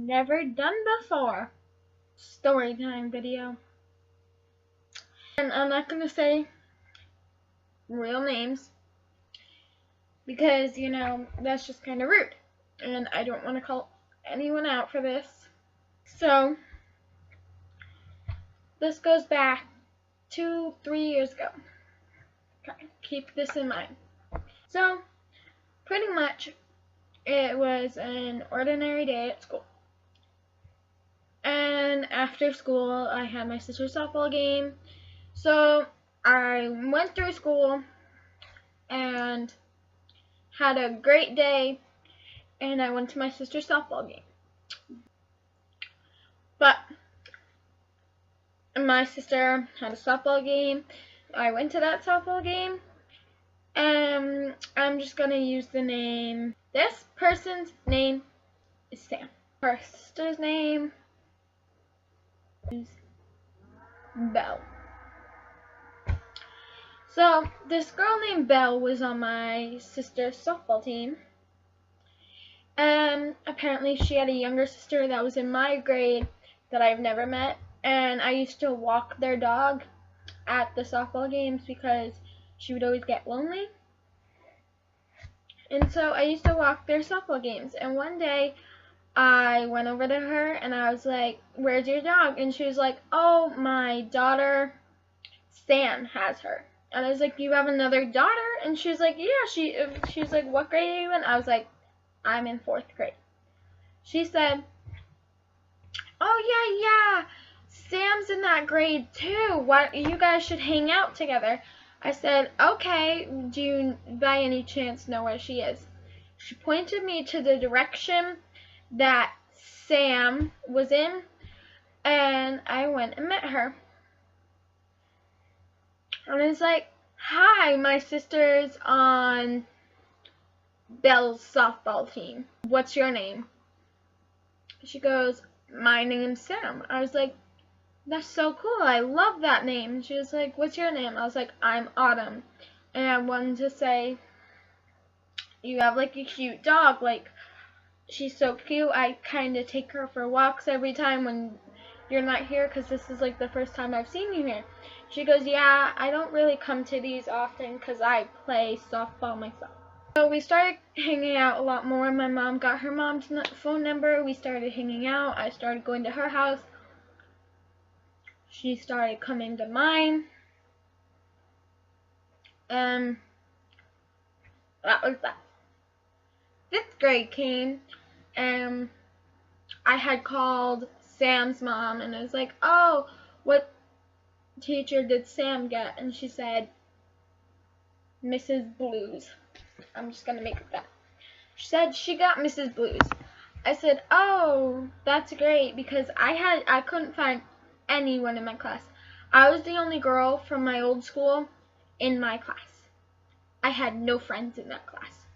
never done before. Story time video. And I'm not going to say real names because, you know, that's just kind of rude. And I don't want to call anyone out for this. So, this goes back 2-3 years ago. Okay, keep this in mind. So, pretty much, it was an ordinary day at school. And after school, I had my sister's softball game. So, I went through school and had a great day, and I went to my sister's softball game. But my sister had a softball game. I went to that softball game, and I'm just gonna use the name. This person's name is Sam. Her sister's name is Belle. So this girl named Belle was on my sister's softball team. Apparently she had a younger sister that was in my grade that I've never met, and I used to walk their dog at the softball games because she would always get lonely. And so I used to walk their softball games, and one day I went over to her and I was like, "Where's your dog?" And she was like, "Oh, my daughter Sam has her." And I was like, "You have another daughter?" And she was like, "Yeah." She was like, "What grade are you in?" I was like, "I'm in 4th grade." She said, "Oh yeah, Sam's in that grade too. What, you guys should hang out together." I said, "Okay, do you by any chance know where she is?" She pointed me to the direction that Sam was in, and I went and met her. And it's like, "Hi, my sister's on Belle's softball team. What's your name?" She goes, "My name's Sam." I was like, "That's so cool. I love that name." She was like, "What's your name?" I was like, "I'm Autumn." And I wanted to say, "You have like a cute dog. Like, she's so cute. I kind of take her for walks every time when you're not here because this is like the first time I've seen you here." She goes, "Yeah, I don't really come to these often because I play softball myself." So we started hanging out a lot more. My mom got her mom's phone number. We started hanging out. I started going to her house. She started coming to mine. That was that. 5th grade came, and I had called Sam's mom, and I was like, "Oh, what teacher did Sam get?" And she said, "Mrs. Blues." I'm just gonna make it that. She said she got Mrs. Blues. I said, "Oh, that's great," because I couldn't find anyone in my class. I was the only girl from my old school in my class. I had no friends in that class.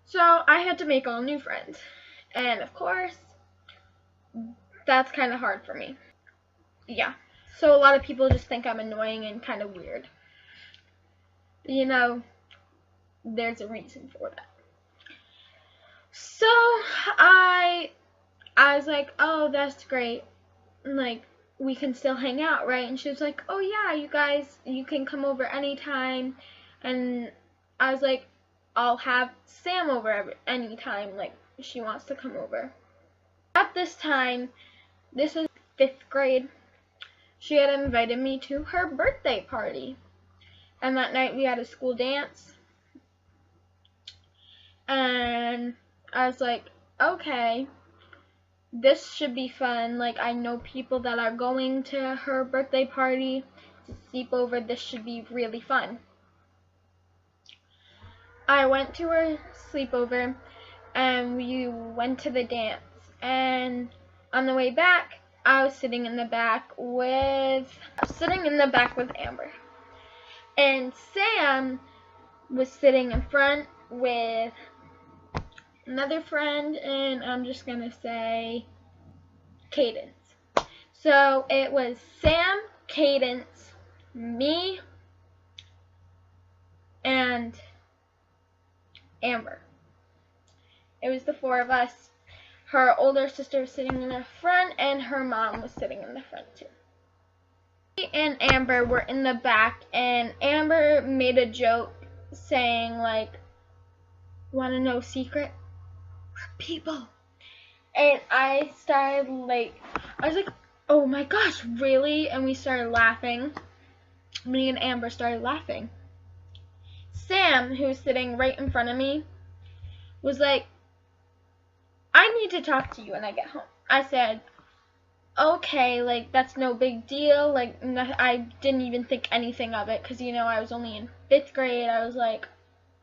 So I had to make all new friends. And of course, that's kind of hard for me. Yeah. So a lot of people just think I'm annoying and kind of weird. You know, there's a reason for that. So I was like, "Oh, that's great. Like, we can still hang out, right?" And she was like, "Oh yeah, you guys, you can come over anytime." And I was like, "I'll have Sam over anytime, like, she wants to come over." At this time, this was 5th grade, she had invited me to her birthday party. And that night we had a school dance. And I was like, "Okay, this should be fun. Like, I know people that are going to her birthday party to sleep over. This should be really fun." I went to her sleepover, and we went to the dance. And on the way back, I was sitting in the back with Amber. And Sam was sitting in front with another friend, and I'm just gonna say Cadence. So it was Sam, Cadence, me, and Amber. It was the 4 of us. her older sister was sitting in the front, and her mom was sitting in the front too. Me and Amber were in the back, and Amber made a joke saying like, "Want to know a secret? We're people." And I started like, I was like, "Oh my gosh, really?" And we started laughing. Me and Amber started laughing. Sam, who was sitting right in front of me, was like, "I need to talk to you when I get home." I said, "Okay, like, that's no big deal." Like, I didn't even think anything of it because, you know, I was only in 5th grade. I was like,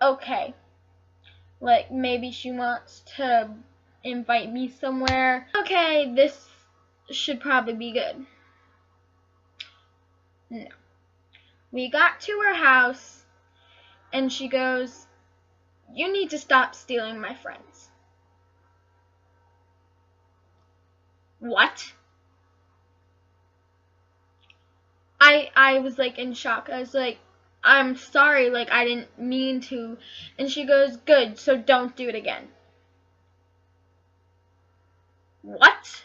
okay, like, maybe she wants to invite me somewhere. Okay, this should probably be good. No. We got to her house, and she goes, "You need to stop stealing my friends." What? I was like in shock. I was like, "I'm sorry, like I didn't mean to." And she goes, "Good, so don't do it again." What?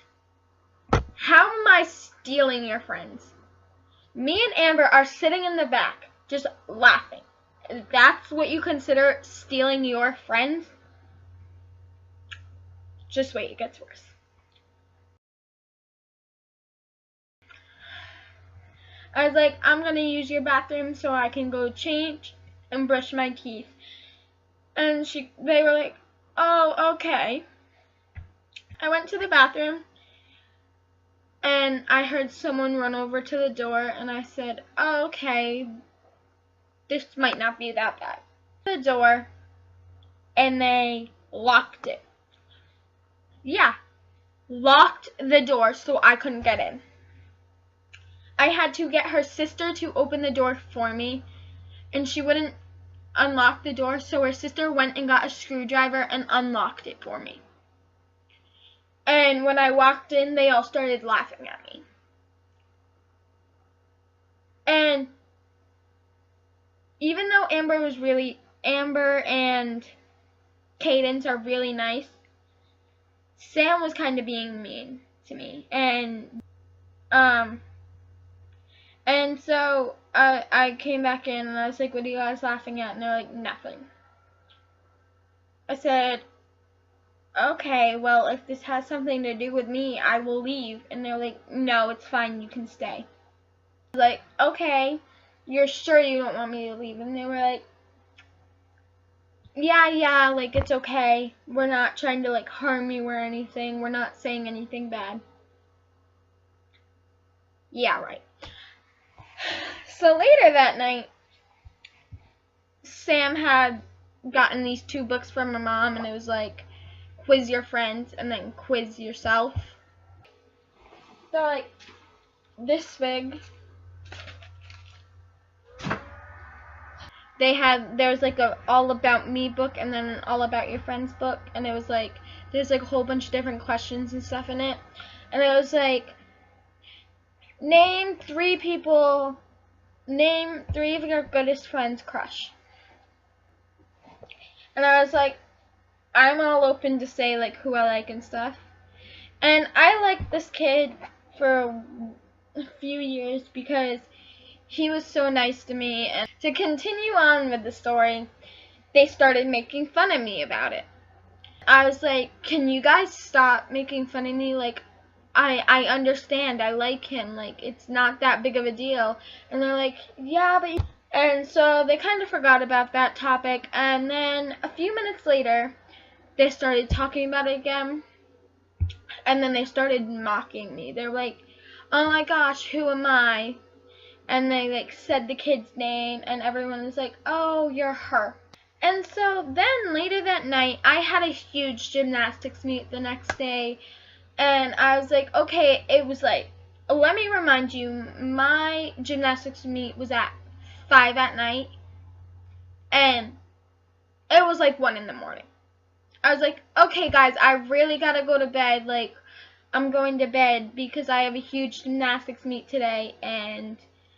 How am I stealing your friends? Me and Amber are sitting in the back, just laughing. That's what you consider stealing your friends? Just wait, it gets worse. I was like, "I'm gonna use your bathroom so I can go change and brush my teeth." And they were like, "Oh, okay." I went to the bathroom, and I heard someone run over to the door, and I said, "Oh, okay, this might not be that bad." The door, and they locked it. Yeah, locked the door so I couldn't get in. I had to get her sister to open the door for me, and she wouldn't unlock the door, so her sister went and got a screwdriver and unlocked it for me. And when I walked in, they all started laughing at me. And even though Amber and Cadence are really nice, Sam was kind of being mean to me. And so I came back in, and I was like, "What are you guys laughing at?" And they're like, "Nothing." I said, "Okay, well, if this has something to do with me, I will leave." And they're like, "No, it's fine, you can stay." I was like, "Okay, you're sure you don't want me to leave?" And they were like, yeah, like, it's okay. We're not trying to, like, harm you or anything. We're not saying anything bad. Yeah, right. So later that night, Sam had gotten these 2 books from her mom, and it was like, quiz your friends and then quiz yourself. So, like, this big, there was like a all about me book and then an all about your friends book, and it was like, there's like a whole bunch of different questions and stuff in it, and it was like, name 3 of your goodest friends' crush. And I was like, I'm all open to say like who I like and stuff. And I liked this kid for a few years because he was so nice to me. And to continue on with the story, they started making fun of me about it. I was like, "Can you guys stop making fun of me? Like, I understand, I like him, like, it's not that big of a deal." And they're like, "Yeah, but..." And so they kind of forgot about that topic, and then a few minutes later, they started talking about it again, and then they started mocking me. They're like, "Oh my gosh, who am I?" And they, like, said the kid's name, and everyone was like, "Oh, you're her." And so then later that night, I had a huge gymnastics meet the next day. And I was like, okay, it was like, let me remind you, my gymnastics meet was at 5 at night, and it was like 1 in the morning. I was like, okay, guys, I really gotta go to bed. Like, I'm going to bed because I have a huge gymnastics meet today, and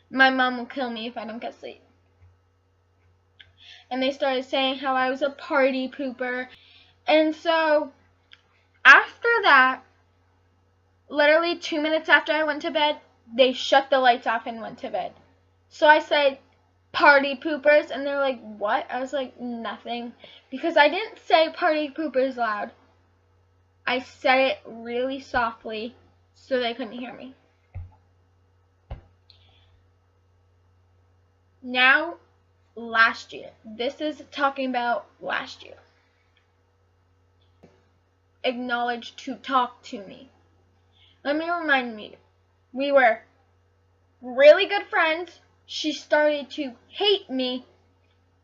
my mom will kill me if I don't get sleep. And they started saying how I was a party pooper. And so After that, literally 2 minutes after I went to bed, they shut the lights off and went to bed. So I said, party poopers, and they're like, what? I was like, nothing. Because I didn't say party poopers loud. I said it really softly so they couldn't hear me. Now, last year. This is talking about last year. Acknowledged to talk to me. Let me remind you, we were really good friends. She started to hate me,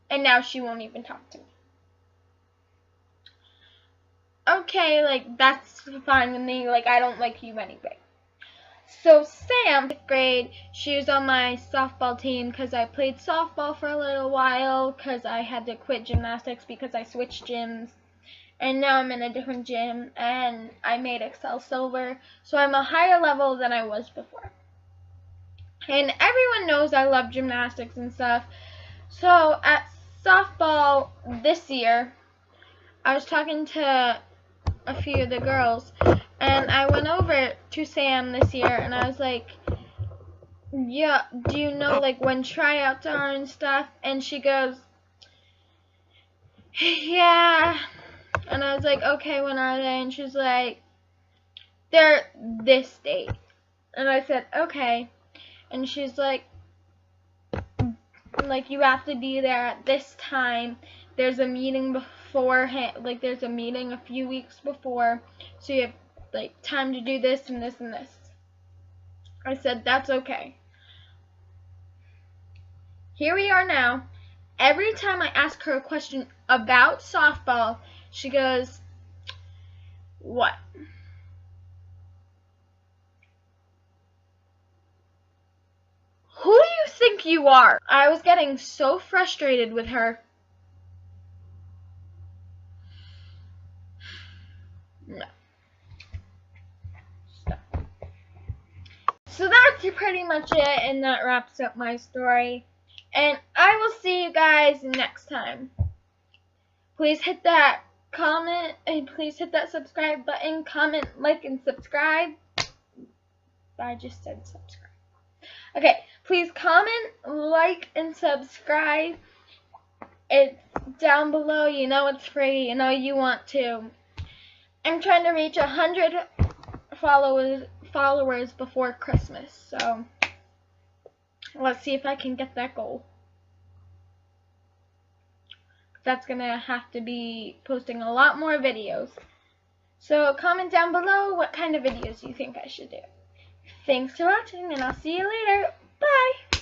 and now she won't even talk to me. Okay, like, that's fine with me. Like, I don't like you anyway. So Sam, 5th grade, she was on my softball team because I played softball for a little while because I had to quit gymnastics because I switched gyms. And now I'm in a different gym, and I made Excel Silver, so I'm a higher level than I was before. And everyone knows I love gymnastics and stuff. So at softball this year, I was talking to a few of the girls, and I went over to Sam this year, and I was like, yeah, do you know, like, when tryouts are and stuff? And she goes, yeah. And I was like, okay, when are they? And she's like, they're this date. And I said, okay. And she's like, you have to be there at this time. There's a meeting beforehand, like, there's a meeting a few weeks before, so you have, like, time to do this and this and this. I said, that's okay. Here we are now. Every time I ask her a question about softball, she goes, what? Who do you think you are? I was getting so frustrated with her. No. Stop. So that's pretty much it, and that wraps up my story. And I will see you guys next time. Please hit that comment, and please hit that subscribe button. Comment, like, and subscribe. I just said subscribe. Okay, please comment, like, and subscribe. It's down below. You know it's free. You know you want to. I'm trying to reach 100 followers before Christmas, so let's see if I can get that goal. That's gonna have to be posting a lot more videos. So comment down below what kind of videos you think I should do. Thanks for watching, and I'll see you later. Bye!